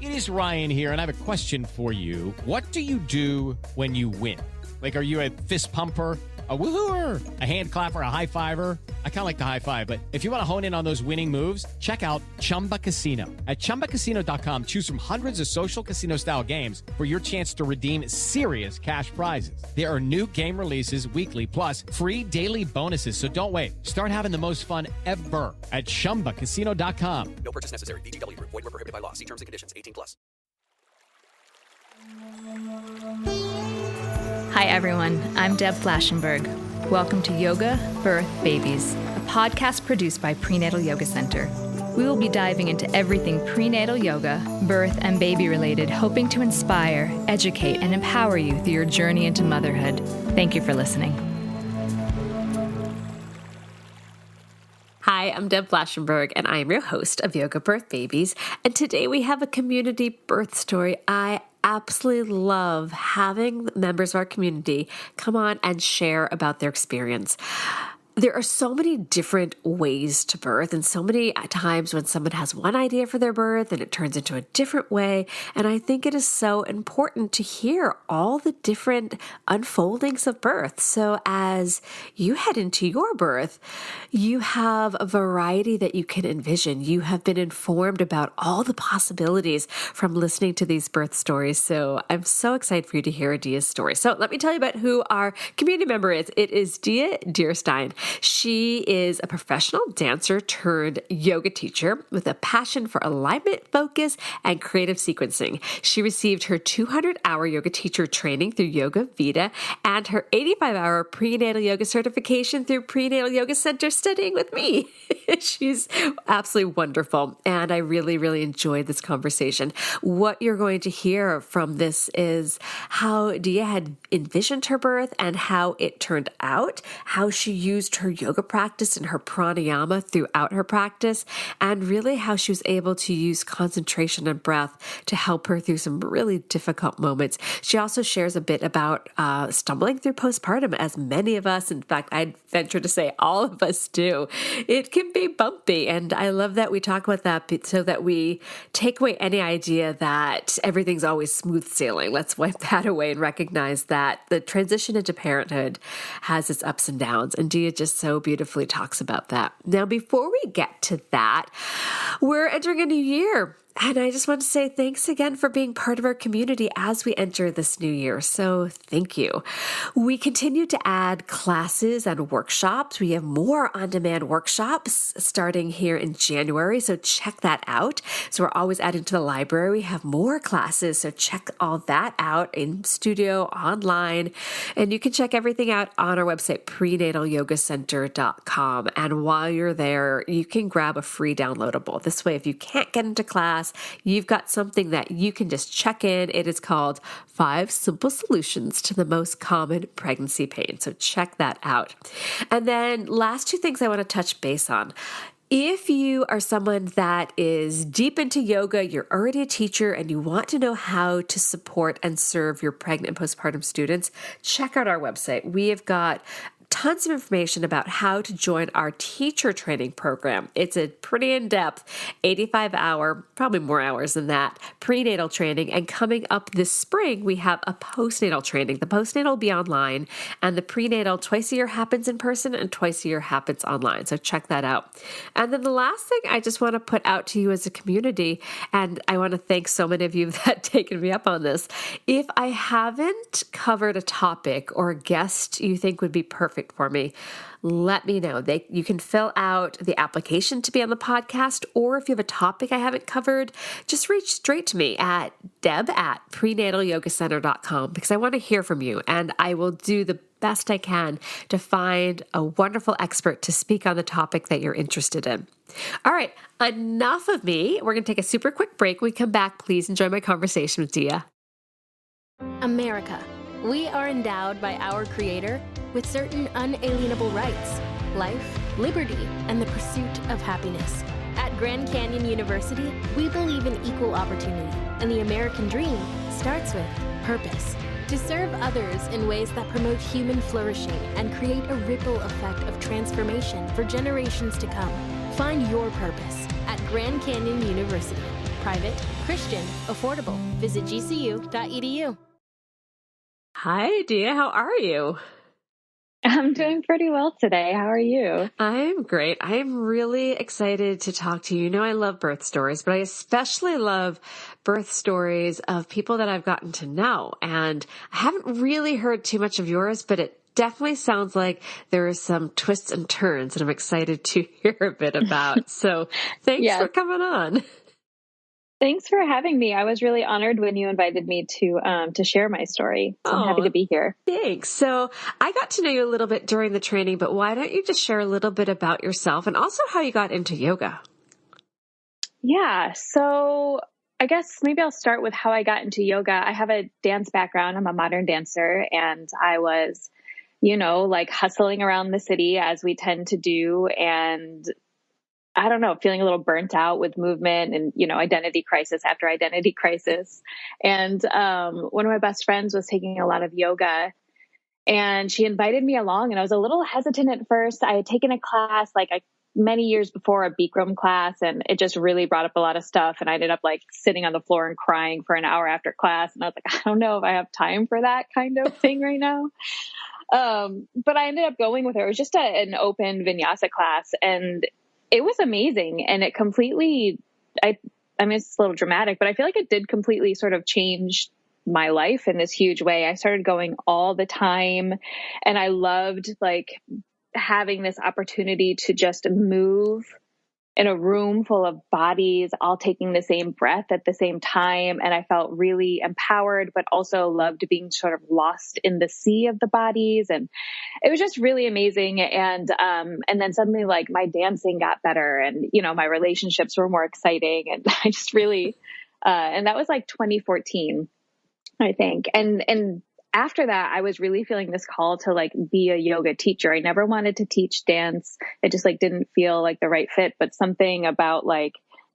It is Ryan here, and I have a question for you. What do you do when you win? Like, are you a fist pumper, a woohooer, a hand clapper, a high fiver? I kind of like the high five, but if you want to hone in on those winning moves, check out Chumba Casino. At ChumbaCasino.com, choose from hundreds of social casino-style games for your chance to redeem serious cash prizes. There are new game releases weekly, plus free daily bonuses. So don't wait. Start having the most fun ever at ChumbaCasino.com. No purchase necessary. VGW Group. Void where prohibited by law. See terms and conditions. 18+. Hi everyone, I'm Deb Flashenberg. Welcome to Yoga, Birth, Babies, a podcast produced by Prenatal Yoga Center. We will be diving into everything prenatal yoga, birth, and baby related, hoping to inspire, educate, and empower you through your journey into motherhood. Thank you for listening. Hi, I'm Deb Flashenberg, and I am your host of Yoga Birth Babies. And today we have a community birth story. I absolutely love having members of our community come on and share about their experience. There are so many different ways to birth, and so many times when someone has one idea for their birth and it turns into a different way. And I think it is so important to hear all the different unfoldings of birth. So as you head into your birth, you have a variety that you can envision. You have been informed about all the possibilities from listening to these birth stories. So I'm so excited for you to hear Dia's story. So let me tell you about who our community member is. It is Dia Dearstyne. She is a professional dancer turned yoga teacher with a passion for alignment, focus, and creative sequencing. She received her 200-hour yoga teacher training through Yoga Vida and her 85-hour prenatal yoga certification through Prenatal Yoga Center studying with me. She's absolutely wonderful, and I really, really enjoyed this conversation. What you're going to hear from this is how Dia had envisioned her birth and how it turned out, how she used her yoga practice and her pranayama throughout her practice, and really how she was able to use concentration and breath to help her through some really difficult moments. She also shares a bit about stumbling through postpartum, as many of us, in fact, I'd venture to say all of us do. It can be bumpy, and I love that we talk about that so that we take away any idea that everything's always smooth sailing. Let's wipe that away and recognize that the transition into parenthood has its ups and downs, and Dia just so beautifully talks about that. Now, before we get to that, we're entering a new year. And I just want to say thanks again for being part of our community as we enter this new year. So thank you. We continue to add classes and workshops. We have more on-demand workshops starting here in January, so check that out. So we're always adding to the library. We have more classes, so check all that out in studio, online. And you can check everything out on our website, prenatalyogacenter.com. And while you're there, you can grab a free downloadable. This way, if you can't get into class, you've got something that you can just check in. It is called 5 Simple Solutions to the Most Common Pregnancy Pain. So check that out. And then last 2 things I want to touch base on. If you are someone that is deep into yoga, you're already a teacher, and you want to know how to support and serve your pregnant and postpartum students, check out our website. We have got tons of information about how to join our teacher training program. It's a pretty in-depth 85-hour, probably more hours than that, prenatal training. And coming up this spring, we have a postnatal training. The postnatal will be online, and the prenatal twice a year happens in person and twice a year happens online. So check that out. And then the last thing I just want to put out to you as a community, and I want to thank so many of you that have taken me up on this. If I haven't covered a topic or a guest you think would be perfect for me, let me know. You can fill out the application to be on the podcast, or if you have a topic I haven't covered, just reach straight to me at deb@prenatalyogacenter.com, because I want to hear from you, and I will do the best I can to find a wonderful expert to speak on the topic that you're interested in. All right, enough of me. We're going to take a super quick break. When we come back, please enjoy my conversation with Dia. America. We are endowed by our Creator with certain unalienable rights, life, liberty, and the pursuit of happiness. At Grand Canyon University, we believe in equal opportunity, and the American dream starts with purpose. To serve others in ways that promote human flourishing and create a ripple effect of transformation for generations to come. Find your purpose at Grand Canyon University. private, Christian, affordable. Visit gcu.edu. Hi, Dia. How are you? I'm doing pretty well today. How are you? I'm great. I'm really excited to talk to you. You know, I love birth stories, but I especially love birth stories of people that I've gotten to know. And I haven't really heard too much of yours, but it definitely sounds like there are some twists and turns that I'm excited to hear a bit about. So thanks for coming on. Thanks for having me. I was really honored when you invited me to share my story. So I'm happy to be here. Thanks. So I got to know you a little bit during the training, but why don't you just share a little bit about yourself and also how you got into yoga? Yeah. So I guess maybe I'll start with how I got into yoga. I have a dance background. I'm a modern dancer, and I was, like hustling around the city as we tend to do. And I don't know, feeling a little burnt out with movement and, identity crisis after identity crisis. And one of my best friends was taking a lot of yoga, and she invited me along, and I was a little hesitant at first. I had taken a class many years before, a Bikram class, and it just really brought up a lot of stuff. And I ended up sitting on the floor and crying for an hour after class. And I was like, I don't know if I have time for that kind of thing right now. But I ended up going with her. It was just an open vinyasa class, and it was amazing. And it completely, I mean, it's a little dramatic, but I feel like it did completely sort of change my life in this huge way. I started going all the time, and I loved having this opportunity to just move in a room full of bodies, all taking the same breath at the same time. And I felt really empowered, but also loved being sort of lost in the sea of the bodies. And it was just really amazing. And then suddenly my dancing got better, and, my relationships were more exciting. And I just really, and that was 2014, I think. And after that, I was really feeling this call to be a yoga teacher. I never wanted to teach dance. It just didn't feel like the right fit, but something about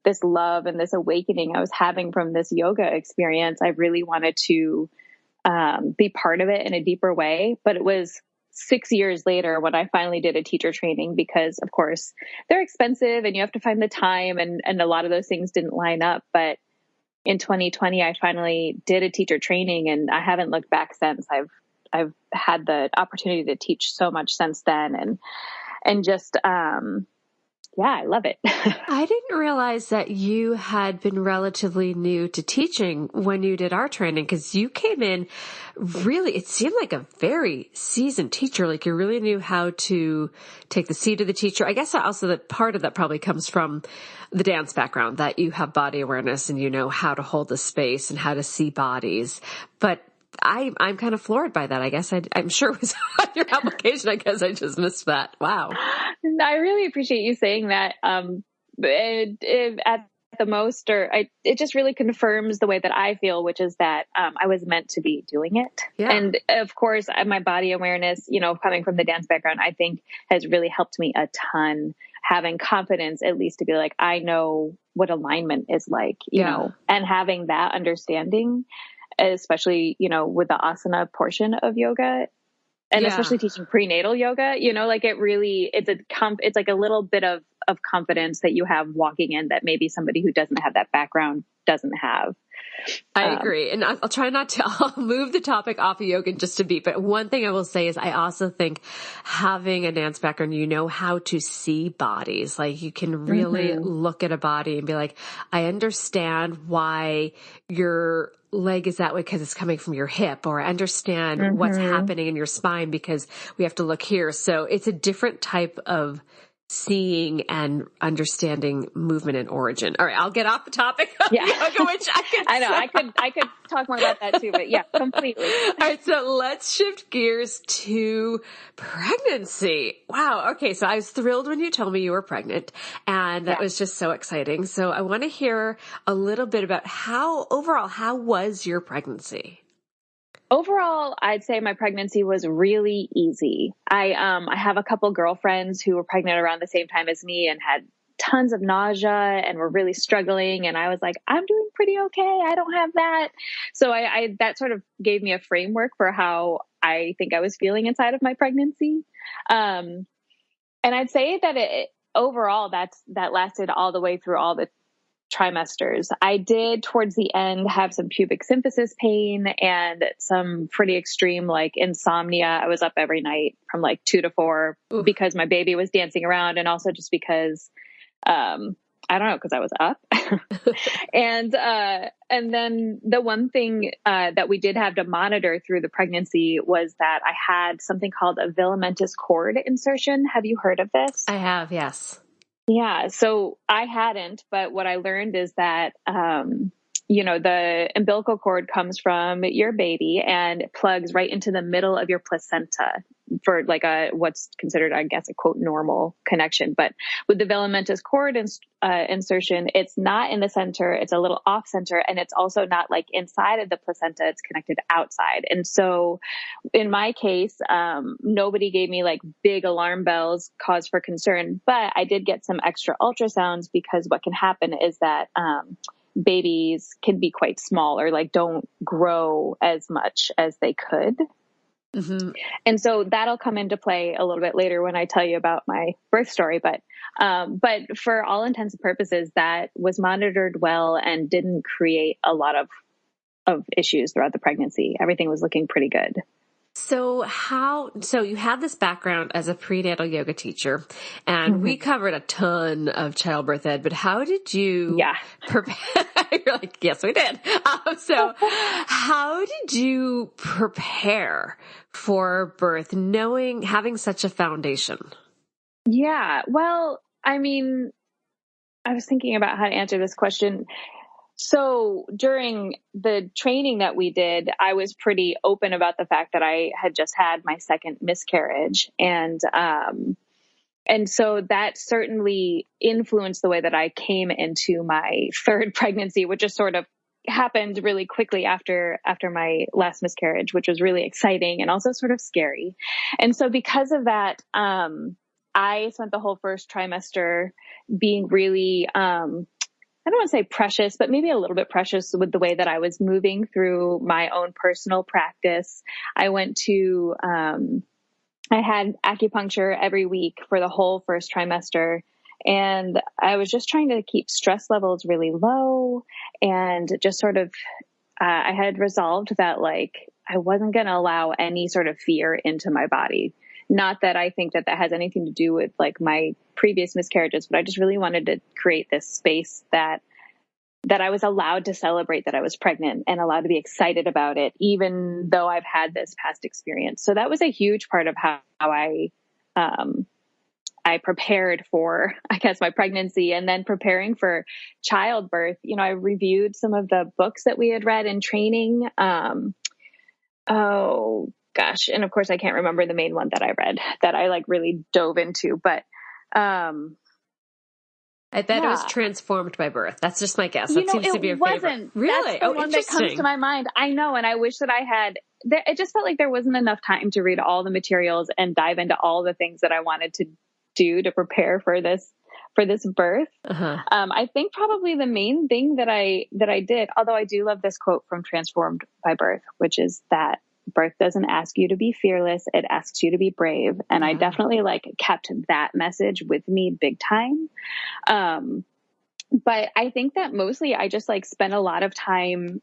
this love and this awakening I was having from this yoga experience, I really wanted to be part of it in a deeper way. But it was 6 years later when I finally did a teacher training, because of course they're expensive and you have to find the time, and a lot of those things didn't line up. But in 2020, I finally did a teacher training, and I haven't looked back since. I've had the opportunity to teach so much since then, and just I love it. I didn't realize that you had been relatively new to teaching when you did our training, because you came in really, it seemed like a very seasoned teacher. You really knew how to take the seat of the teacher. I guess also that part of that probably comes from the dance background, that you have body awareness and you know how to hold the space and how to see bodies. But I'm kind of floored by that. I guess I'm sure it was on your application. I guess I just missed that. Wow. I really appreciate you saying that. At the most, it just really confirms the way that I feel, which is that I was meant to be doing it. Yeah. And of course, my body awareness, coming from the dance background, I think has really helped me a ton. Having confidence, at least, to be I know what alignment is you know, and having that understanding, especially, with the asana portion of yoga, and especially teaching prenatal yoga, it really, it's a little bit of confidence that you have walking in that maybe somebody who doesn't have that background doesn't have. I agree. And I'll try not to, I'll move the topic off of yoga just a bit. But one thing I will say is I also think having a dance background, you know how to see bodies. You can really look at a body and be I understand why your leg is that way because it's coming from your hip, or I understand what's happening in your spine because we have to look here. So it's a different type of seeing and understanding movement and origin. All right, I'll get off the topic of yoga, which I know I could talk more about that too, but yeah, completely. All right, so let's shift gears to pregnancy. Wow. Okay, so I was thrilled when you told me you were pregnant, and that was just so exciting. So I want to hear a little bit about how was your pregnancy? Overall, I'd say my pregnancy was really easy. I have a couple girlfriends who were pregnant around the same time as me and had tons of nausea and were really struggling. And I was like, I'm doing pretty okay. I don't have that. So I that sort of gave me a framework for how I think I was feeling inside of my pregnancy. And I'd say that overall, that lasted all the way through all the trimesters. I did towards the end have some pubic symphysis pain and some pretty extreme like insomnia. I was up every night from like 2 to 4 Oof. because my baby was dancing around, and also just because, I don't know, because I was up. And then the one thing that we did have to monitor through the pregnancy was that I had something called a filamentous cord insertion. Have you heard of this? I have, yes. Yeah. So I hadn't, but what I learned is that, the umbilical cord comes from your baby and it plugs right into the middle of your placenta for like what's considered, I guess, a quote normal connection. But with the filamentous cord insertion, it's not in the center. It's a little off center, and it's also not like inside of the placenta. It's connected outside. And so in my case, nobody gave me like big alarm bells, cause for concern, but I did get some extra ultrasounds because what can happen is that, babies can be quite small or like don't grow as much as they could. Mm-hmm. And so that'll come into play a little bit later when I tell you about my birth story. But for all intents and purposes, that was monitored well and didn't create a lot of issues throughout the pregnancy. Everything was looking pretty good. So you had this background as a prenatal yoga teacher, and we covered a ton of childbirth ed, but how did you prepare? You're like, yes, we did. So how did you prepare for birth, having such a foundation? Yeah, well, I mean, I was thinking about how to answer this question. So during the training that we did, I was pretty open about the fact that I had just had my second miscarriage. And so that certainly influenced the way that I came into my third pregnancy, which just sort of happened really quickly after my last miscarriage, which was really exciting and also sort of scary. And so because of that, I spent the whole first trimester being really, I don't want to say precious, but maybe a little bit precious with the way that I was moving through my own personal practice. I went to, I had acupuncture every week for the whole first trimester. And I was just trying to keep stress levels really low and just sort of, I had resolved that like, I wasn't going to allow any sort of fear into my body. Not that I think that has anything to do with like my previous miscarriages, but I just really wanted to create this space that I was allowed to celebrate that I was pregnant and allowed to be excited about it, even though I've had this past experience. So that was a huge part of how I prepared for, I guess, my pregnancy, and then preparing for childbirth. I reviewed some of the books that we had read in training. Oh gosh. And of course I can't remember the main one that I read that I like really dove into, but, I bet it was transformed by birth. That's just my guess. That seems to be your favorite. Really? That's the one that comes to my mind. I know. And I wish that I had, it just felt like there wasn't enough time to read all the materials and dive into all the things that I wanted to do to prepare for this birth. Uh-huh. I think probably the main thing that I did, although I do love this quote from Transformed by Birth, which is that birth doesn't ask you to be fearless. It asks you to be brave. And I definitely kept that message with me big time. But I think that mostly I just spent a lot of time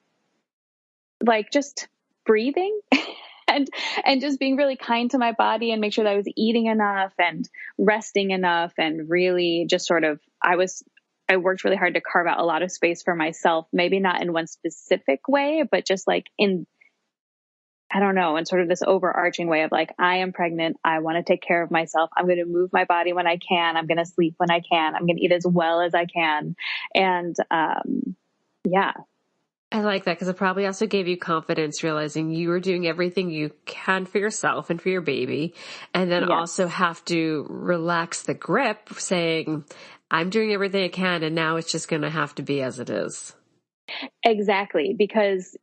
just breathing and just being really kind to my body and make sure that I was eating enough and resting enough and really just sort of, I worked really hard to carve out a lot of space for myself, maybe not in one specific way, but just in sort of this overarching way of I am pregnant. I want to take care of myself. I'm going to move my body when I can. I'm going to sleep when I can. I'm going to eat as well as I can. And, yeah. I like that because it probably also gave you confidence, realizing you were doing everything you can for yourself and for your baby. And then also have to relax the grip saying, I'm doing everything I can. And now it's just going to have to be as it is. Exactly. Because,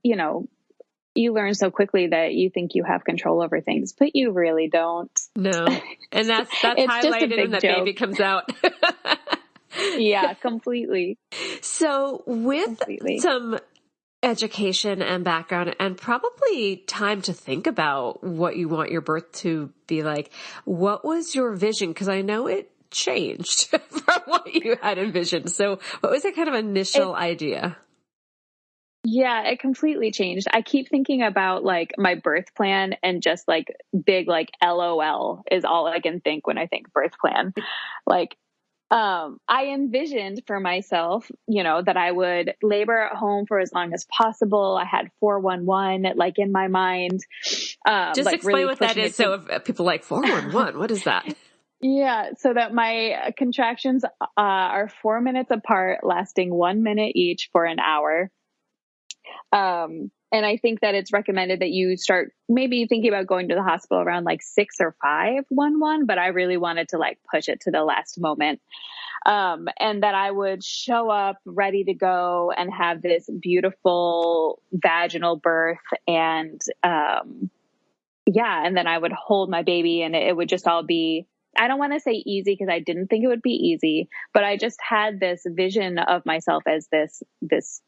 you learn so quickly that you think you have control over things, but you really don't. No. And that's highlighted when that baby comes out. Yeah, completely. So with some education and background and probably time to think about what you want your birth to be like, what was your vision? Because I know it changed from what you had envisioned. So what was that kind of initial idea? Yeah, it completely changed. I keep thinking about like my birth plan and just like big, like LOL is all I can think when I think birth plan. Like, I envisioned for myself, that I would labor at home for as long as possible. I had 411 like in my mind. Just like explain really what that is. So if people like 411, what is that? Yeah. So that my contractions are 4 minutes apart, lasting 1 minute each for an hour. And I think that it's recommended that you start maybe thinking about going to the hospital around like 6 or 511, but I really wanted to like push it to the last moment. And that I would show up ready to go and have this beautiful vaginal birth. And, and then I would hold my baby and it would just all be, I don't want to say easy because I didn't think it would be easy, but I just had this vision of myself as this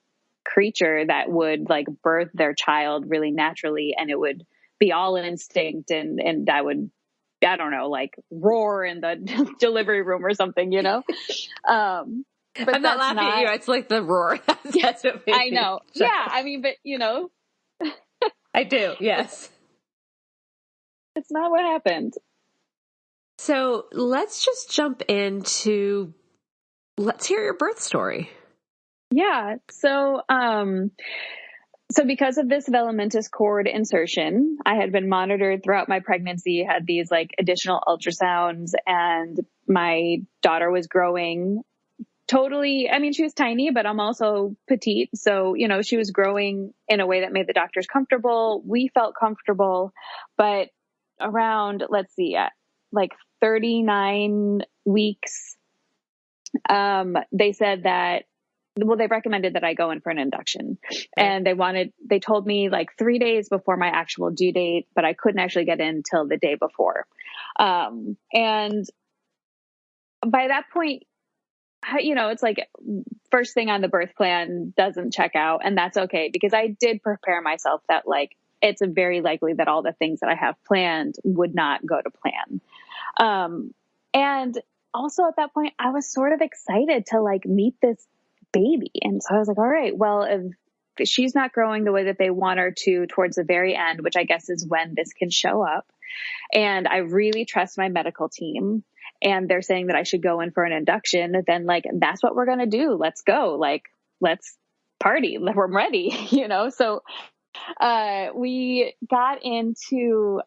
creature that would like birth their child really naturally, and it would be all instinct, and I would, I don't know, like roar in the delivery room or something, But I'm not laughing at you. It's like the roar. That's what I know. Yeah. I mean, but I do. Yes. It's not what happened. So let's just jump into, let's hear your birth story. Yeah. So because of this developmental cord insertion, I had been monitored throughout my pregnancy, had these like additional ultrasounds, and my daughter was growing totally. I mean, she was tiny, but I'm also petite. So, she was growing in a way that made the doctors comfortable. We felt comfortable, but around, let's see, like 39 weeks, they said that, they recommended that I go in for an induction, and they told me like 3 days before my actual due date, but I couldn't actually get in till the day before. And by that point, it's like first thing on the birth plan doesn't check out, and that's okay, because I did prepare myself that like, it's very likely that all the things that I have planned would not go to plan. And also at that point, I was sort of excited to like meet this baby. And so I was like, all right, well, if she's not growing the way that they want her to towards the very end, which I guess is when this can show up, and I really trust my medical team, and they're saying that I should go in for an induction, then like, that's what we're going to do. Let's go. Like, let's party. We're ready, So, we got into,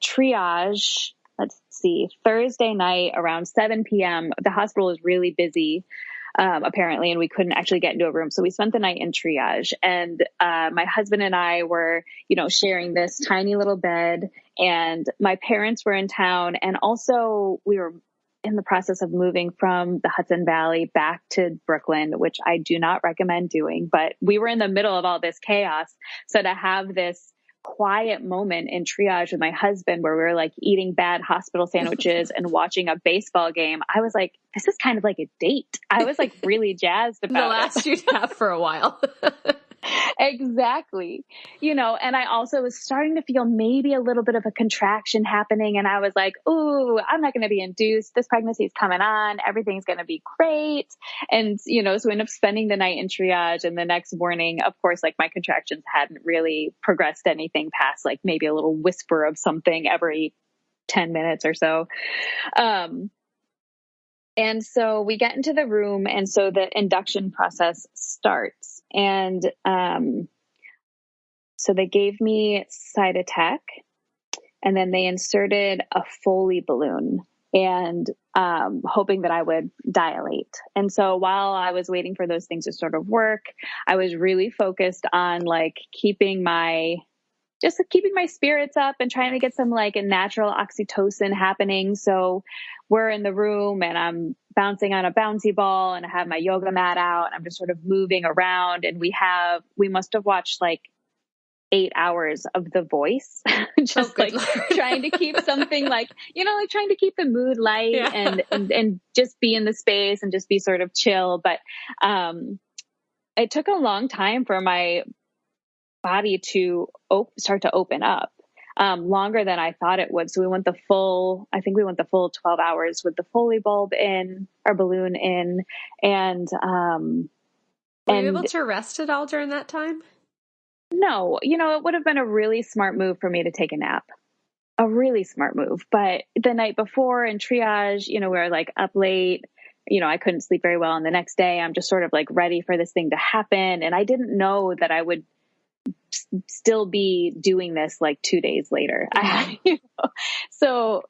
triage, let's see, Thursday night around 7 p.m. The hospital was really busy, apparently, and we couldn't actually get into a room. So we spent the night in triage, and my husband and I were, sharing this tiny little bed, and my parents were in town. And also we were in the process of moving from the Hudson Valley back to Brooklyn, which I do not recommend doing, but we were in the middle of all this chaos. So to have this quiet moment in triage with my husband where we were like eating bad hospital sandwiches and watching a baseball game, I was like, this is kind of like a date. I was like really jazzed about the last you'd have for a while. Exactly. And I also was starting to feel maybe a little bit of a contraction happening. And I was like, ooh, I'm not going to be induced. This pregnancy is coming on. Everything's going to be great. And, so we ended up spending the night in triage. And the next morning, of course, like my contractions hadn't really progressed anything past like maybe a little whisper of something every 10 minutes or so. And so we get into the room, and so the induction process starts. And so they gave me Cytotec, and then they inserted a Foley balloon, and hoping that I would dilate. And so while I was waiting for those things to sort of work, I was really focused on like keeping my spirits up and trying to get some like a natural oxytocin happening. So we're in the room, and I'm bouncing on a bouncy ball, and I have my yoga mat out, and I'm just sort of moving around. And we must have watched like 8 hours of The Voice, just like trying to keep something like, like trying to keep the mood light, and just be in the space and just be sort of chill. But, it took a long time for my body to start to open up. longer than I thought it would. So we went the full 12 hours with the Foley bulb in, or balloon in. And, were you able to rest at all during that time? No, it would have been a really smart move for me to take a nap. A really smart move. But the night before in triage, we were like up late, I couldn't sleep very well. And the next day I'm just sort of like ready for this thing to happen. And I didn't know that I would still be doing this like 2 days later. So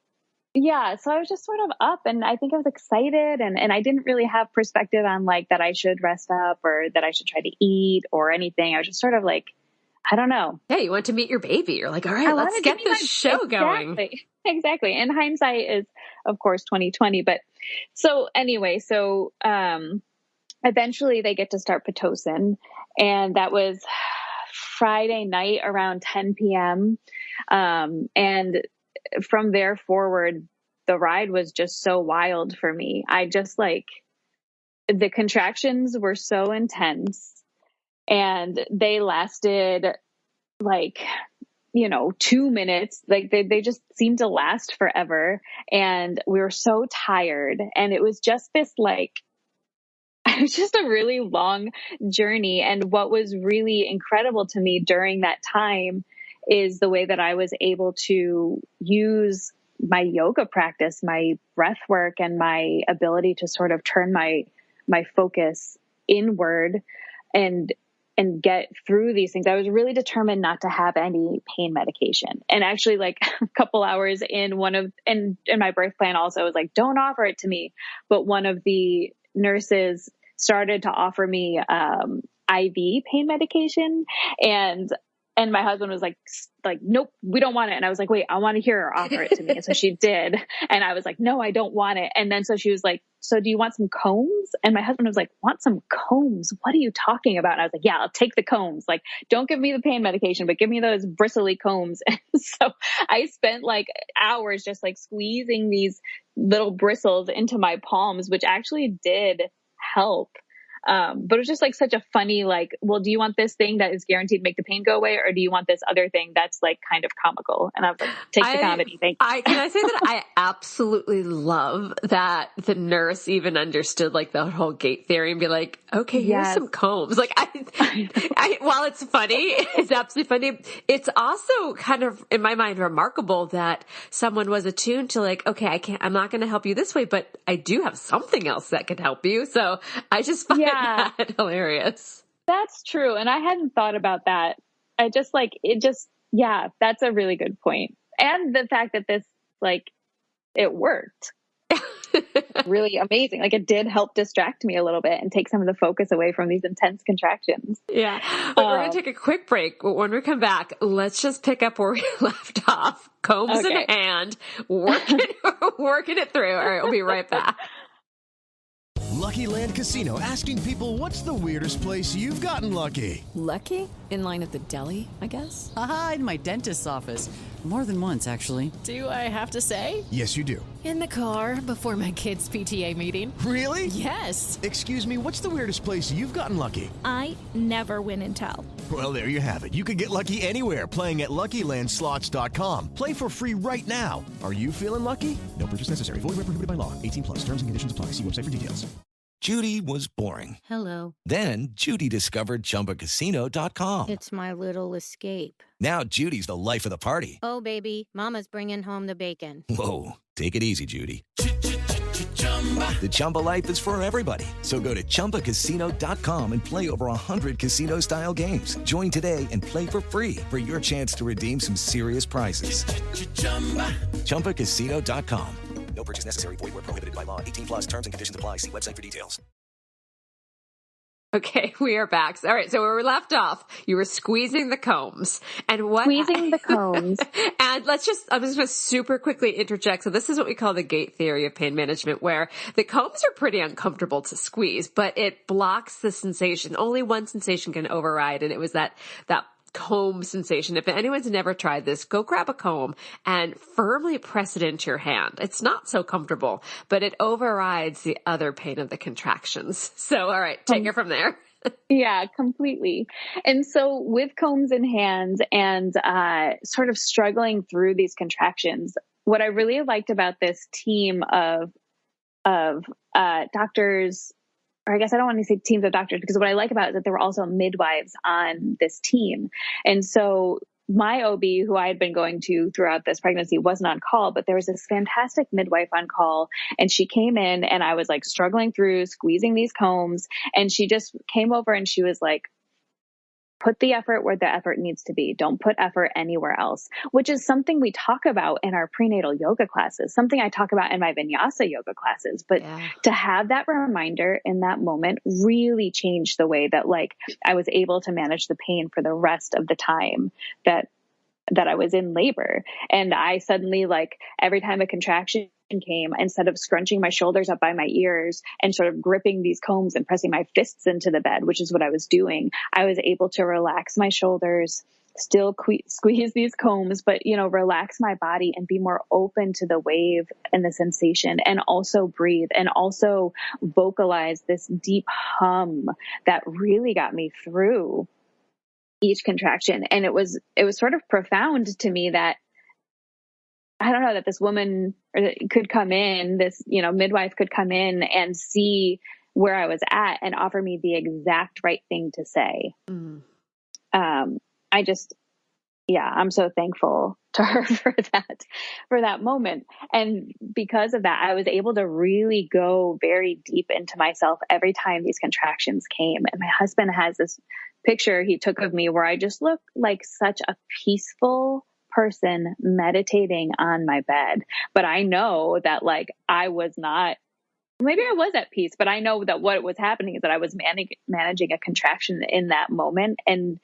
yeah, so I was just sort of up, and I think I was excited, and I didn't really have perspective on like that I should rest up or that I should try to eat or anything. I was just sort of like, I don't know. Yeah, you want to meet your baby. You're like, all right, let's get this show going. Exactly. And hindsight is, of course, 2020. But so anyway, eventually they get to start Pitocin, and that was Friday night around 10 p.m. And from there forward, the ride was just so wild for me. I just the contractions were so intense, and they lasted 2 minutes. Like they just seemed to last forever. And we were so tired, and it was just this it was just a really long journey. And what was really incredible to me during that time is the way that I was able to use my yoga practice, my breath work, and my ability to sort of turn my focus inward and get through these things. I was really determined not to have any pain medication. And actually a couple hours in, in my birth plan also was like, don't offer it to me. But one of the nurses started to offer me IV pain medication, and my husband was like, nope, we don't want it. And I was like, wait, I want to hear her offer it to me. And so she did. And I was like, no, I don't want it. And then so she was like, so do you want some combs? And my husband was like, want some combs? What are you talking about? And I was like, yeah, I'll take the combs. Like, don't give me the pain medication, but give me those bristly combs. And so I spent hours just squeezing these little bristles into my palms, which actually did help. But it was just such a funny, well, do you want this thing that is guaranteed to make the pain go away? Or do you want this other thing that's kind of comical? And I was like, take the comedy. Thank you. Can I say that I absolutely love that the nurse even understood the whole gate theory and be like, okay, here's some combs. While it's funny, it's absolutely funny. It's also kind of, in my mind, remarkable that someone was attuned to okay, I'm not going to help you this way, but I do have something else that could help you. So I just find that hilarious. That's true. And I hadn't thought about that. I just that's a really good point. And the fact that this, it worked. Really amazing. It did help distract me a little bit and take some of the focus away from these intense contractions. Yeah. But we're going to take a quick break. When we come back, let's just pick up where we left off. Combs in hand, working it through. All right. We'll be right back. Lucky Land Casino, asking people, what's the weirdest place you've gotten lucky? Lucky? In line at the deli, I guess? Aha, in my dentist's office. More than once, actually. Do I have to say? Yes, you do. In the car before my kids' PTA meeting. Really? Yes. Excuse me, what's the weirdest place you've gotten lucky? I never win and tell. Well, there you have it. You can get lucky anywhere, playing at LuckyLandSlots.com. Play for free right now. Are you feeling lucky? No purchase necessary. Void where prohibited by law. 18+. Terms and conditions apply. See website for details. Judy was boring. Hello. Then Judy discovered ChumbaCasino.com. It's my little escape. Now Judy's the life of the party. Oh, baby, mama's bringing home the bacon. Whoa, take it easy, Judy. The Chumba life is for everybody. So go to ChumbaCasino.com and play over 100 casino-style games. Join today and play for free for your chance to redeem some serious prizes. ChumbaCasino.com. No purchase necessary. Void where prohibited by law. 18+. Terms and conditions apply. See website for details. Okay, we are back. All right, so where we left off, you were squeezing the combs. And what? Squeezing the combs. And I'm just going to super quickly interject. So this is what we call the gate theory of pain management, where the combs are pretty uncomfortable to squeeze, but it blocks the sensation. Only one sensation can override, and it was that comb sensation. If anyone's never tried this, go grab a comb and firmly press it into your hand. It's not so comfortable, but it overrides the other pain of the contractions. So, all right, take it from there. Yeah, completely. And so with combs in hand and sort of struggling through these contractions, what I really liked about this team of doctors, or I guess I don't want to say teams of doctors, because what I like about it is that there were also midwives on this team. And so my OB, who I had been going to throughout this pregnancy, wasn't on call, but there was this fantastic midwife on call, and she came in and I was like struggling through squeezing these combs, and she just came over and she was like, put the effort where the effort needs to be. Don't put effort anywhere else, which is something we talk about in our prenatal yoga classes, something I talk about in my vinyasa yoga classes. But to have that reminder in that moment really changed the way that like I was able to manage the pain for the rest of the time that I was in labor. And I suddenly, like, every time a contraction came, instead of scrunching my shoulders up by my ears and sort of gripping these combs and pressing my fists into the bed, which is what I was doing, I was able to relax my shoulders, still squeeze these combs, but, you know, relax my body and be more open to the wave and the sensation, and also breathe and also vocalize this deep hum that really got me through each contraction. And it was sort of profound to me that, I don't know, that this woman could come in, this, you know, midwife could come in and see where I was at and offer me the exact right thing to say. I'm so thankful to her for that moment. And because of that, I was able to really go very deep into myself every time these contractions came. And my husband has this picture he took of me where I just look like such a peaceful person meditating on my bed. But I know that, like, I was not, maybe I was at peace, but I know that what was happening is that I was managing a contraction in that moment. And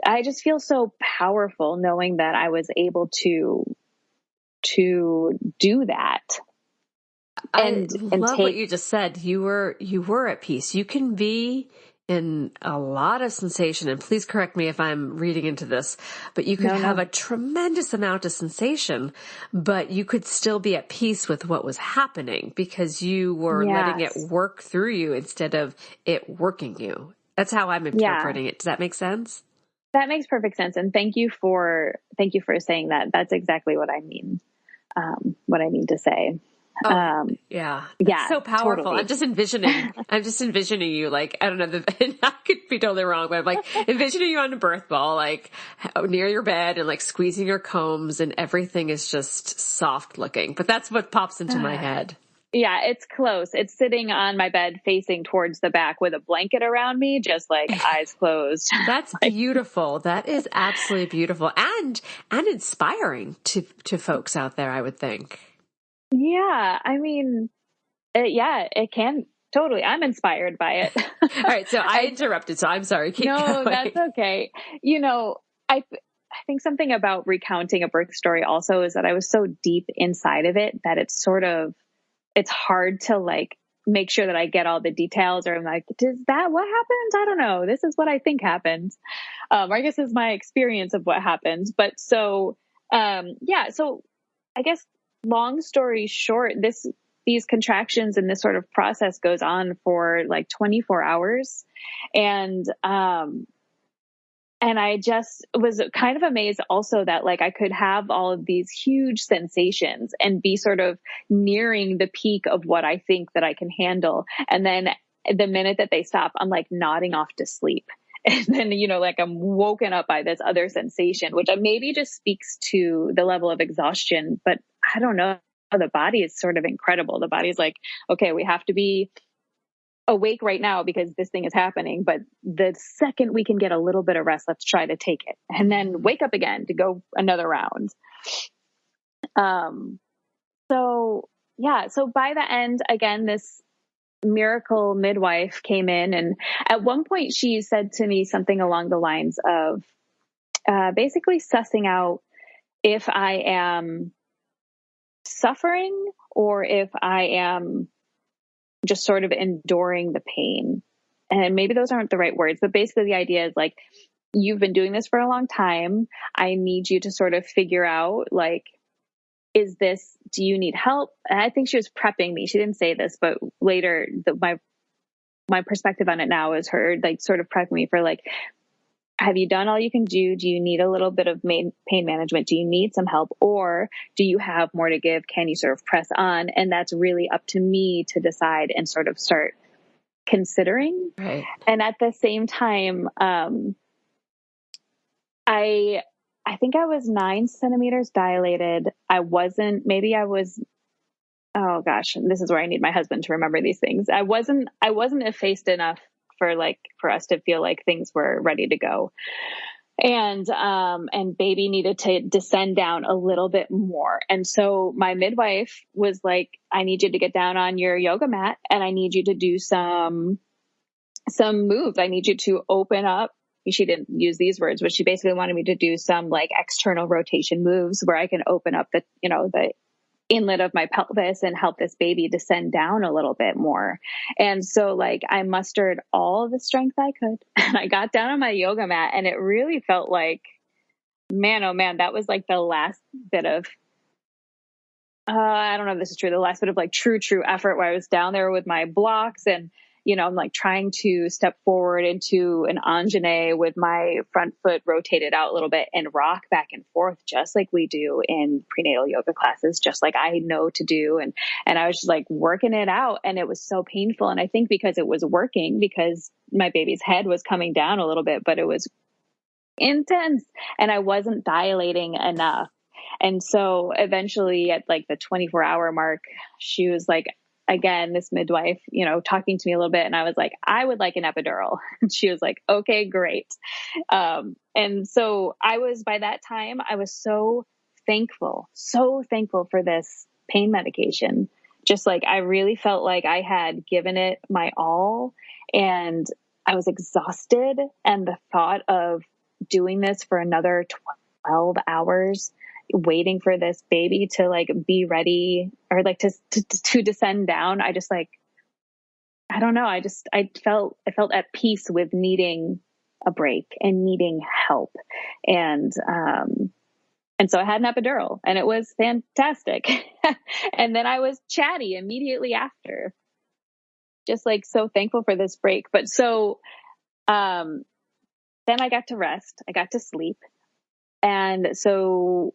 I just feel so powerful knowing that I was able to do that. And love what you just said. You were at peace. You can be in a lot of sensation, and please correct me if I'm reading into this, but you could have a tremendous amount of sensation, but you could still be at peace with what was happening because you were letting it work through you instead of it working you. That's how I'm interpreting it. Does that make sense? That makes perfect sense. And thank you for saying that. That's exactly what I mean. What I mean to say. It's so powerful. Totally. I'm just envisioning you, like, I don't know, I could be totally wrong, but I'm like envisioning you on a birth ball, like near your bed and like squeezing your combs, and everything is just soft looking, but that's what pops into my head. Yeah, it's close. It's sitting on my bed facing towards the back with a blanket around me, just like eyes closed. That's beautiful. That is absolutely beautiful and inspiring to folks out there, I would think. Yeah, I mean, it can totally. I'm inspired by it. All right, so I interrupted, so I'm sorry. Keep going. That's okay. You know, I think something about recounting a birth story also is that I was so deep inside of it that it's hard to like make sure that I get all the details, or I'm like, is that what happened? I don't know. This is what I think happened. I guess is my experience of what happened. But so I guess long story short, these contractions and this sort of process goes on for like 24 hours. And I just was kind of amazed also that like I could have all of these huge sensations and be sort of nearing the peak of what I think that I can handle. And then the minute that they stop, I'm like nodding off to sleep. And then, you know, like I'm woken up by this other sensation, which maybe just speaks to the level of exhaustion, but I don't know. The body is sort of incredible. The body's like, okay, we have to be awake right now because this thing is happening. But the second we can get a little bit of rest, let's try to take it and then wake up again to go another round. So by the end, again, this miracle midwife came in, and at one point she said to me something along the lines of basically sussing out if I am suffering or if I am just sort of enduring the pain. And maybe those aren't the right words, but basically the idea is like, you've been doing this for a long time. I need you to sort of figure out, like, do you need help? And I think she was prepping me. She didn't say this, but later my perspective on it now is her like sort of prepping me for like, have you done all you can do? Do you need a little bit of pain management? Do you need some help, or do you have more to give? Can you sort of press on? And that's really up to me to decide and sort of start considering. Right. And at the same time, I think I was 9 centimeters dilated. Oh gosh, this is where I need my husband to remember these things. I wasn't effaced enough for us to feel like things were ready to go. And baby needed to descend down a little bit more. And so my midwife was like, I need you to get down on your yoga mat and I need you to do some moves. I need you to open up. She didn't use these words, but she basically wanted me to do some like external rotation moves where I can open up the inlet of my pelvis and help this baby descend down a little bit more. And so like I mustered all the strength I could and I got down on my yoga mat and it really felt like, man, oh man, that was like the last bit of, I don't know if this is true, the last bit of like true effort where I was down there with my blocks and, I'm like trying to step forward into an envisioned with my front foot rotated out a little bit and rock back and forth, just like we do in prenatal yoga classes, just like I know to do. And I was just like working it out and it was so painful. And I think because it was working, because my baby's head was coming down a little bit, but it was intense and I wasn't dilating enough. And so eventually at like the 24-hour mark, she was like, again, this midwife, talking to me a little bit. And I was like, I would like an epidural. And she was like, okay, great. And so by that time, I was so thankful for this pain medication. Just like, I really felt like I had given it my all and I was exhausted. And the thought of doing this for another 12 hours, waiting for this baby to like be ready or like to descend down. I just like, I don't know. I felt at peace with needing a break and needing help. And so I had an epidural and it was fantastic. And then I was chatty immediately after, just like so thankful for this break. But so, then I got to rest, I got to sleep. And so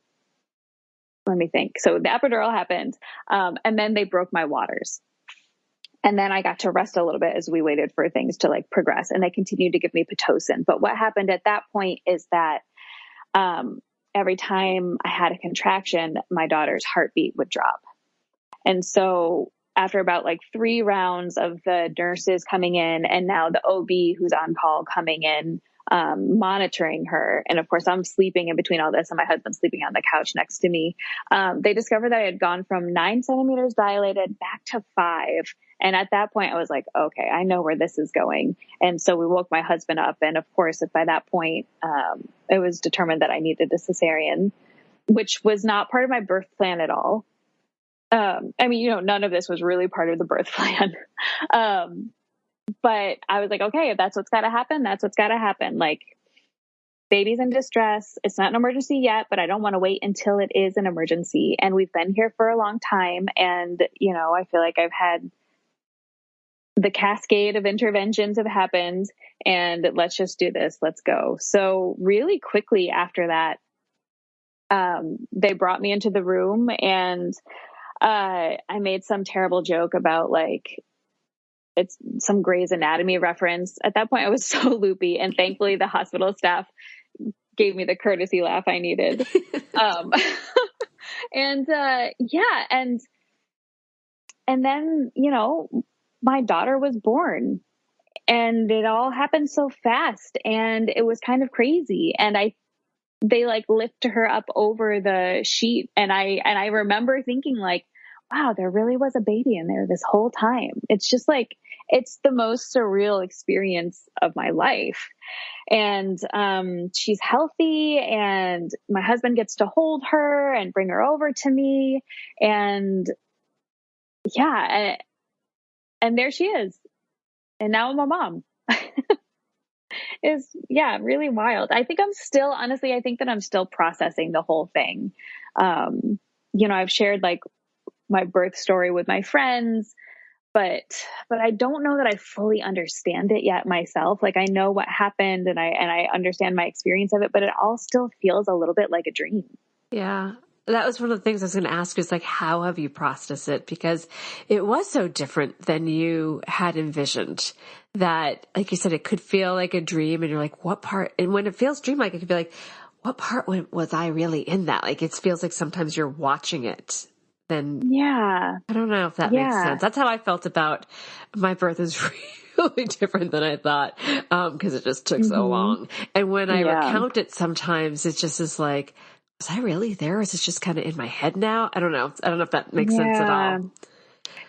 let me think. So the epidural happened, and then they broke my waters. And then I got to rest a little bit as we waited for things to like progress. And they continued to give me Pitocin. But what happened at that point is that every time I had a contraction, my daughter's heartbeat would drop. And so after about like 3 rounds of the nurses coming in and now the OB who's on call coming in, monitoring her. And of course I'm sleeping in between all this and my husband's sleeping on the couch next to me. They discovered that I had gone from 9 centimeters dilated back to 5. And at that point I was like, okay, I know where this is going. And so we woke my husband up. And of course, by that point, it was determined that I needed a cesarean, which was not part of my birth plan at all. I mean, none of this was really part of the birth plan. But I was like, okay, if that's what's got to happen, that's what's got to happen. Like, baby's in distress. It's not an emergency yet, but I don't want to wait until it is an emergency. And we've been here for a long time. And, I feel like I've had the cascade of interventions have happened and let's just do this. Let's go. So really quickly after that, they brought me into the room and I made some terrible joke about like, it's some Grey's Anatomy reference. At that point, I was so loopy, and thankfully the hospital staff gave me the courtesy laugh I needed. And then, my daughter was born and it all happened so fast and it was kind of crazy. And they like lift her up over the sheet. And I remember thinking like, wow, there really was a baby in there this whole time. It's just like, it's the most surreal experience of my life. And she's healthy and my husband gets to hold her and bring her over to me. And yeah, and there she is. And now I'm a mom. Is really wild. I think I'm still, honestly, I think that I'm still processing the whole thing. I've shared like my birth story with my friends. but I don't know that I fully understand it yet myself. Like I know what happened and I understand my experience of it, but it all still feels a little bit like a dream. Yeah. That was one of the things I was going to ask is like, how have you processed it? Because it was so different than you had envisioned that, like you said, it could feel like a dream and you're like, what part? And when it feels dreamlike, it could be like, what part was I really in that? Like it feels like sometimes you're watching it. Then I don't know if that makes sense. That's how I felt about my birth is really different than I thought. Cause it just took so long. And when I recount it, sometimes it just is like, was I really there? Is it just kind of in my head now? I don't know. I don't know if that makes sense at all.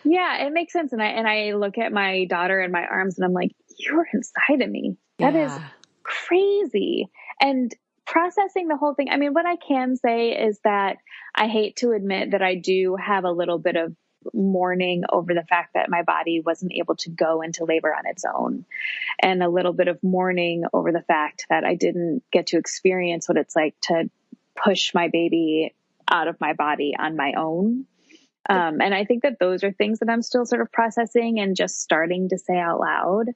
Yeah, it makes sense. And I look at my daughter in my arms and I'm like, you're inside of me. That is crazy. And processing the whole thing. I mean, what I can say is that I hate to admit that I do have a little bit of mourning over the fact that my body wasn't able to go into labor on its own, and a little bit of mourning over the fact that I didn't get to experience what it's like to push my baby out of my body on my own. And I think that those are things that I'm still sort of processing and just starting to say out loud.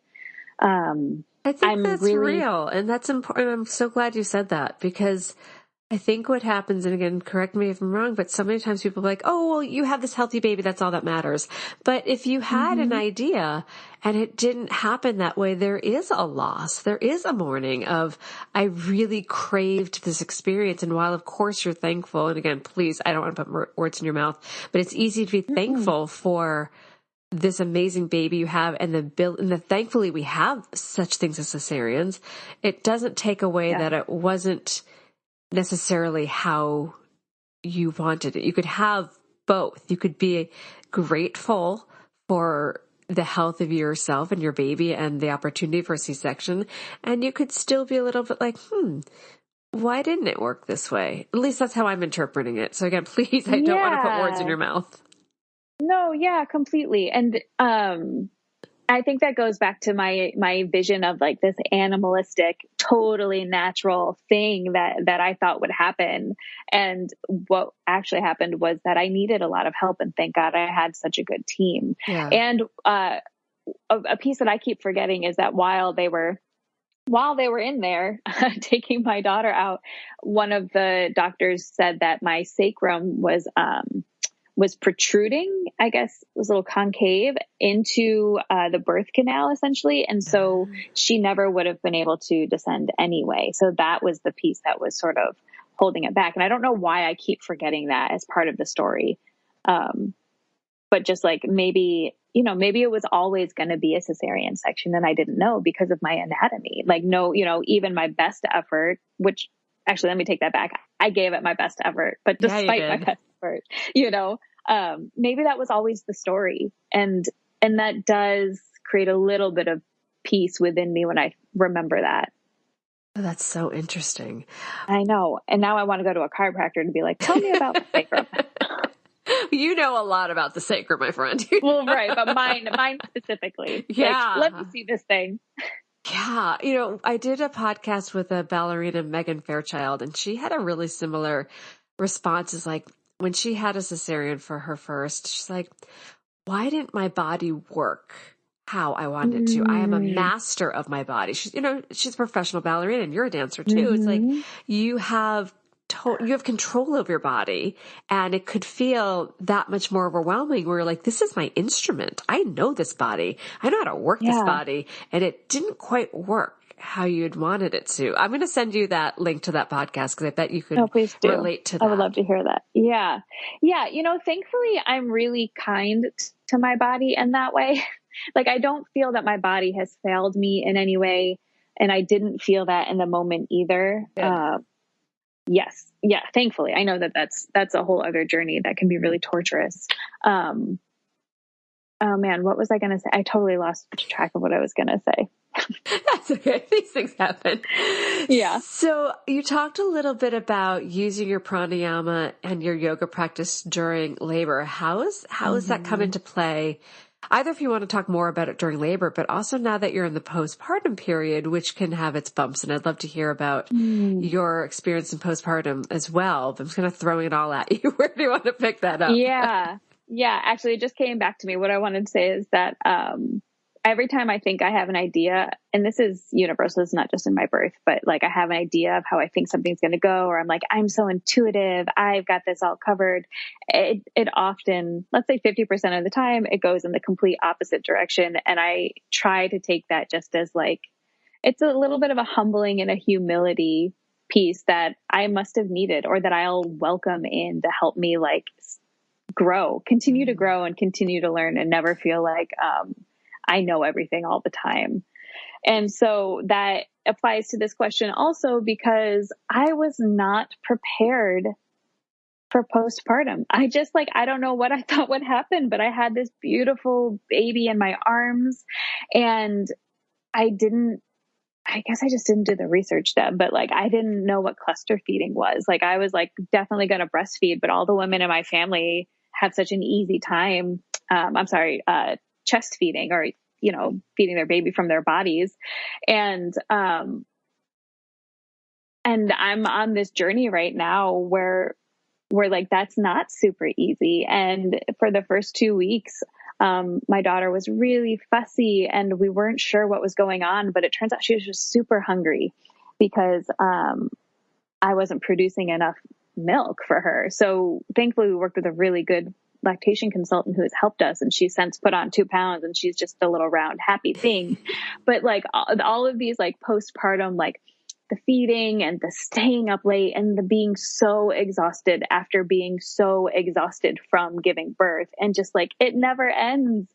I think that's real and that's important. I'm so glad you said that because I think what happens, and again, correct me if I'm wrong, but so many times people are like, oh, well, you have this healthy baby. That's all that matters. But if you had an idea and it didn't happen that way, there is a loss. There is a mourning of, I really craved this experience. And while of course you're thankful, and again, please, I don't want to put words in your mouth, but it's easy to be thankful for this amazing baby you have and thankfully we have such things as cesareans. It doesn't take away that it wasn't necessarily how you wanted it. You could have both. You could be grateful for the health of yourself and your baby and the opportunity for a C-section. And you could still be a little bit like, why didn't it work this way? At least that's how I'm interpreting it. So again, please, I don't want to put words in your mouth. No, yeah, completely. And I think that goes back to my vision of like this animalistic, totally natural thing that I thought would happen. And what actually happened was that I needed a lot of help, and thank God I had such a good team. Yeah. And a piece that I keep forgetting is that while they were in there taking my daughter out, one of the doctors said that my sacrum was protruding, I guess was a little concave into the birth canal essentially. And so she never would have been able to descend anyway. So that was the piece that was sort of holding it back. And I don't know why I keep forgetting that as part of the story. But just like maybe it was always going to be a cesarean section and I didn't know because of my anatomy. Like, no, even my best effort, which actually, let me take that back. I gave it my best effort, but despite my best effort, maybe that was always the story. And that does create a little bit of peace within me when I remember that. Oh, that's so interesting. I know. And now I want to go to a chiropractor to be like, tell me about the sacrum. You know a lot about the sacrum, my friend. Well, right. But mine specifically. Yeah. Like, let me see this thing. Yeah. I did a podcast with a ballerina, Megan Fairchild, and she had a really similar response. Is like when she had a cesarean for her first, she's like, why didn't my body work how I wanted it to? I am a master of my body. She's a professional ballerina and you're a dancer too. It's like you have control of your body, and it could feel that much more overwhelming where you're like, this is my instrument. I know this body. I know how to work this body. And it didn't quite work how you'd wanted it to. I'm going to send you that link to that podcast because I bet you could relate to that. I would love to hear that. Yeah. Yeah. Thankfully I'm really kind to my body in that way. Like, I don't feel that my body has failed me in any way. And I didn't feel that in the moment either. Yes. Yeah. Thankfully. I know that that's a whole other journey that can be really torturous. Oh man, what was I going to say? I totally lost track of what I was going to say. That's okay. These things happen. Yeah. So you talked a little bit about using your pranayama and your yoga practice during labor. How is that come into play? Either if you want to talk more about it during labor, but also now that you're in the postpartum period, which can have its bumps. And I'd love to hear about your experience in postpartum as well. But I'm just kind of throwing it all at you. Where do you want to pick that up? Yeah. Yeah, actually, it just came back to me. What I wanted to say is that every time I think I have an idea, and this is universal, it's not just in my birth, but like I have an idea of how I think something's going to go, or I'm like, I'm so intuitive, I've got this all covered. It often, let's say 50% of the time, it goes in the complete opposite direction. And I try to take that just as like, it's a little bit of a humbling and a humility piece that I must have needed, or that I'll welcome in to help me like continue to grow and continue to learn and never feel like, I know everything all the time. And so that applies to this question also, because I was not prepared for postpartum. I don't know what I thought would happen, but I had this beautiful baby in my arms, and I guess I just didn't do the research then, but like, I didn't know what cluster feeding was. Like, I was like, definitely going to breastfeed, but all the women in my family have such an easy time. Chest feeding, or, you know, feeding their baby from their bodies. And I'm on this journey right now where like, that's not super easy. And for the first 2 weeks, my daughter was really fussy and we weren't sure what was going on, but it turns out she was just super hungry because, I wasn't producing enough milk for her. So thankfully we worked with a really good lactation consultant who has helped us, and she's since put on 2 pounds, and she's just a little round happy thing. But like all of these like postpartum, like the feeding and the staying up late and the being so exhausted after being so exhausted from giving birth, and just like it never ends.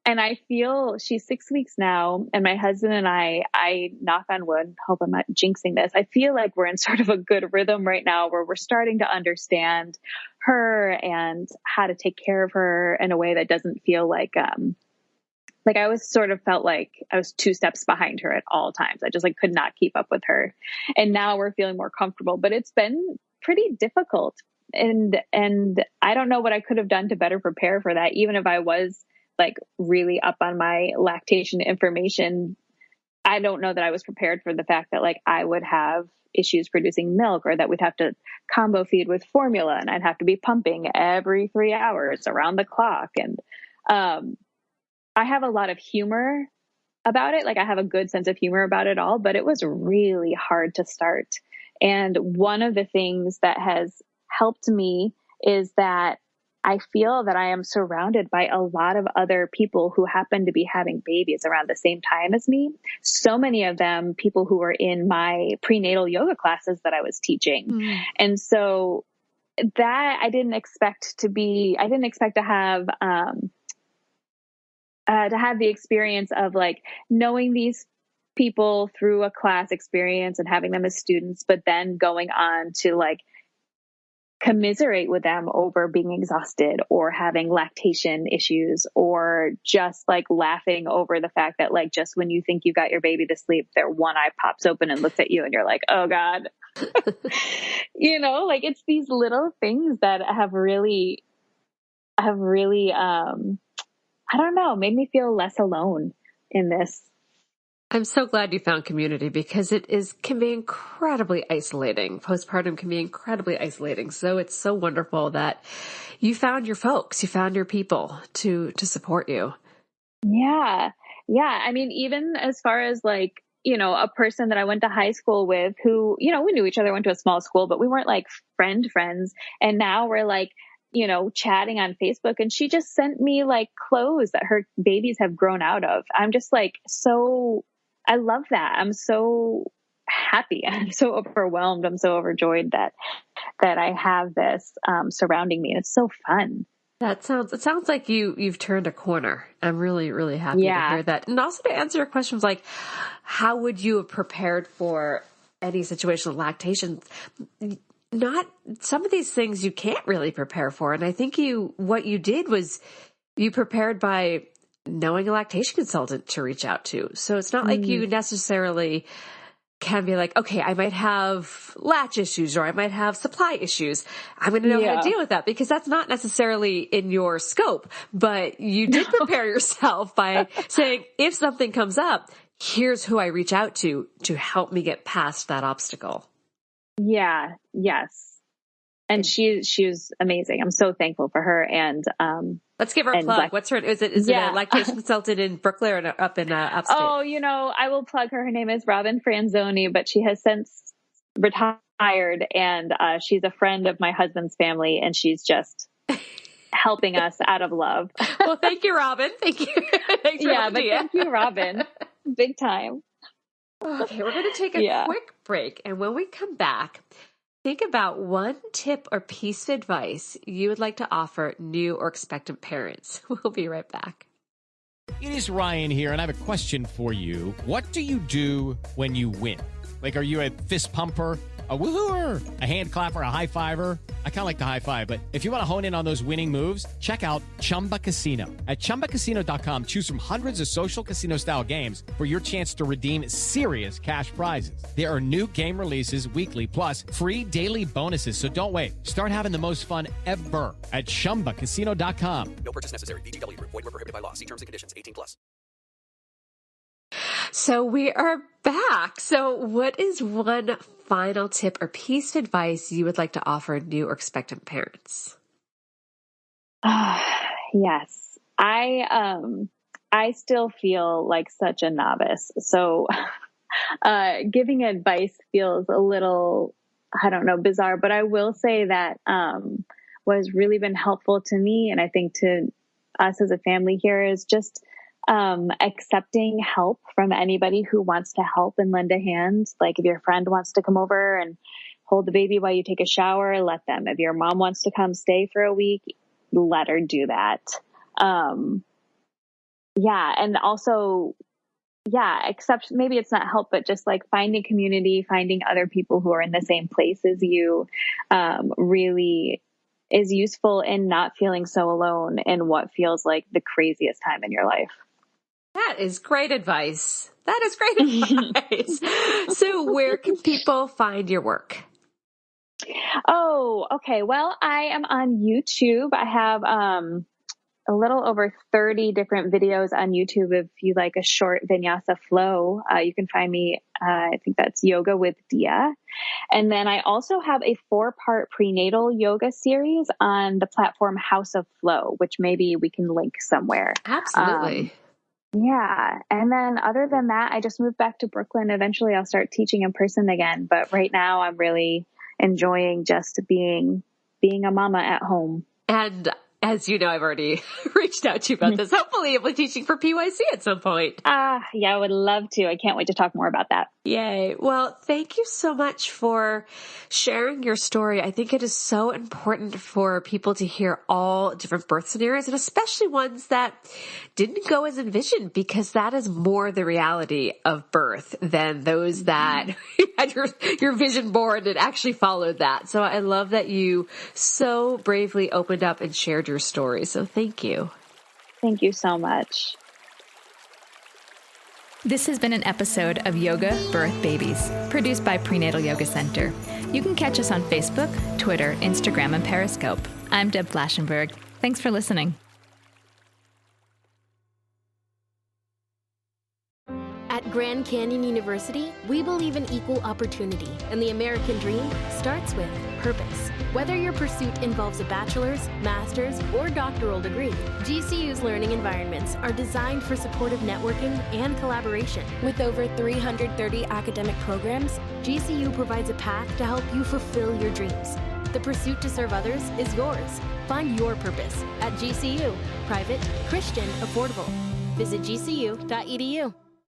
And I feel she's 6 weeks now, and my husband and I knock on wood, hope I'm not jinxing this, I feel like we're in sort of a good rhythm right now where we're starting to understand her and how to take care of her in a way that doesn't feel like I always sort of felt like I was 2 steps behind her at all times. I just like could not keep up with her. And now we're feeling more comfortable, but it's been pretty difficult. And I don't know what I could have done to better prepare for that. Even if I was like really up on my lactation information, I don't know that I was prepared for the fact that like I would have issues producing milk, or that we'd have to combo feed with formula and I'd have to be pumping every 3 hours around the clock. And, I have a lot of humor about it. Like I have a good sense of humor about it all, but it was really hard to start. And one of the things that has helped me is that I feel that I am surrounded by a lot of other people who happen to be having babies around the same time as me. So many of them, people who were in my prenatal yoga classes that I was teaching. And so that I didn't expect to have, the experience of like knowing these people through a class experience and having them as students, but then going on to like commiserate with them over being exhausted or having lactation issues, or just like laughing over the fact that like, just when you think you got your baby to sleep, their one eye pops open and looks at you and you're like, oh God, you know, like it's these little things that have really, I don't know, made me feel less alone in this. I'm so glad you found community, because can be incredibly isolating. Postpartum can be incredibly isolating. So it's so wonderful that you found your folks, you found your people to support you. Yeah. Yeah. I mean, even as far as like, you know, a person that I went to high school with who, you know, we knew each other, went to a small school, but we weren't like friends. And now we're like, you know, chatting on Facebook, and she just sent me like clothes that her babies have grown out of. I'm just like, I love that. I'm so happy. I'm so overwhelmed. I'm so overjoyed that I have this surrounding me. And it's so fun. It sounds like you've turned a corner. I'm really, really happy to hear that. And also to answer your questions like, how would you have prepared for any situation of lactation? Not some of these things you can't really prepare for. And I think what you did was you prepared by knowing a lactation consultant to reach out to. So it's not like you necessarily can be like, okay, I might have latch issues or I might have supply issues. I'm going to know how to deal with that, because that's not necessarily in your scope, but you did prepare yourself by saying, if something comes up, here's who I reach out to help me get past that obstacle. Yeah. Yes. And she was amazing. I'm so thankful for her. And let's give her a plug. What's her? Is it a lactation consultant in Brooklyn or up in upstate? Oh, I will plug her. Her name is Robin Franzoni, but she has since retired, and she's a friend of my husband's family, and she's just helping us out of love. Well, thank you, Robin. Thank you. Thanks for thank you, Robin. Big time. Okay, we're going to take a quick break, and when we come back, think about one tip or piece of advice you would like to offer new or expectant parents. We'll be right back. It is Ryan here, and I have a question for you. What do you do when you win? Like, are you a fist pumper, a woohooer, a hand clapper, a high fiver? I kind of like the high five, but if you want to hone in on those winning moves, check out Chumba Casino. At ChumbaCasino.com, choose from hundreds of social casino-style games for your chance to redeem serious cash prizes. There are new game releases weekly, plus free daily bonuses. So don't wait. Start having the most fun ever at ChumbaCasino.com. No purchase necessary. VGW. Void where prohibited by law. See terms and conditions. 18+. So we are back. So what is one final tip or piece of advice you would like to offer new or expectant parents? Yes. I still feel like such a novice. So giving advice feels a little, I don't know, bizarre, but I will say that what has really been helpful to me, and I think to us as a family here, is just accepting help from anybody who wants to help and lend a hand. Like if your friend wants to come over and hold the baby while you take a shower, let them. If your mom wants to come stay for a week, let her do that. And also, except maybe it's not help, but just like finding community, finding other people who are in the same place as you, really is useful in not feeling so alone in what feels like the craziest time in your life. That is great advice. So where can people find your work? Oh, okay. Well, I am on YouTube. I have a little over 30 different videos on YouTube. If you like a short vinyasa flow, you can find me. I think that's Yoga with Dia. And then I also have a 4-part prenatal yoga series on the platform House of Flow, which maybe we can link somewhere. Absolutely. And then other than that, I just moved back to Brooklyn. Eventually I'll start teaching in person again. But right now I'm really enjoying just being a mama at home. And as you know, I've already reached out to you about this. Hopefully you'll be teaching for PYC at some point. Yeah, I would love to. I can't wait to talk more about that. Yay. Well, thank you so much for sharing your story. I think it is so important for people to hear all different birth scenarios, and especially ones that didn't go as envisioned, because that is more the reality of birth than those that had your vision board and actually followed that. So I love that you so bravely opened up and shared your story. So thank you. Thank you so much. This has been an episode of Yoga Birth Babies, produced by Prenatal Yoga Center. You can catch us on Facebook, Twitter, Instagram, and Periscope. I'm Deb Flaschenberg. Thanks for listening. At Grand Canyon University, we believe in equal opportunity, and the American dream starts with purpose. Whether your pursuit involves a bachelor's, master's, or doctoral degree, GCU's learning environments are designed for supportive networking and collaboration. With over 330 academic programs, GCU provides a path to help you fulfill your dreams. The pursuit to serve others is yours. Find your purpose at GCU. Private, Christian, affordable. Visit gcu.edu.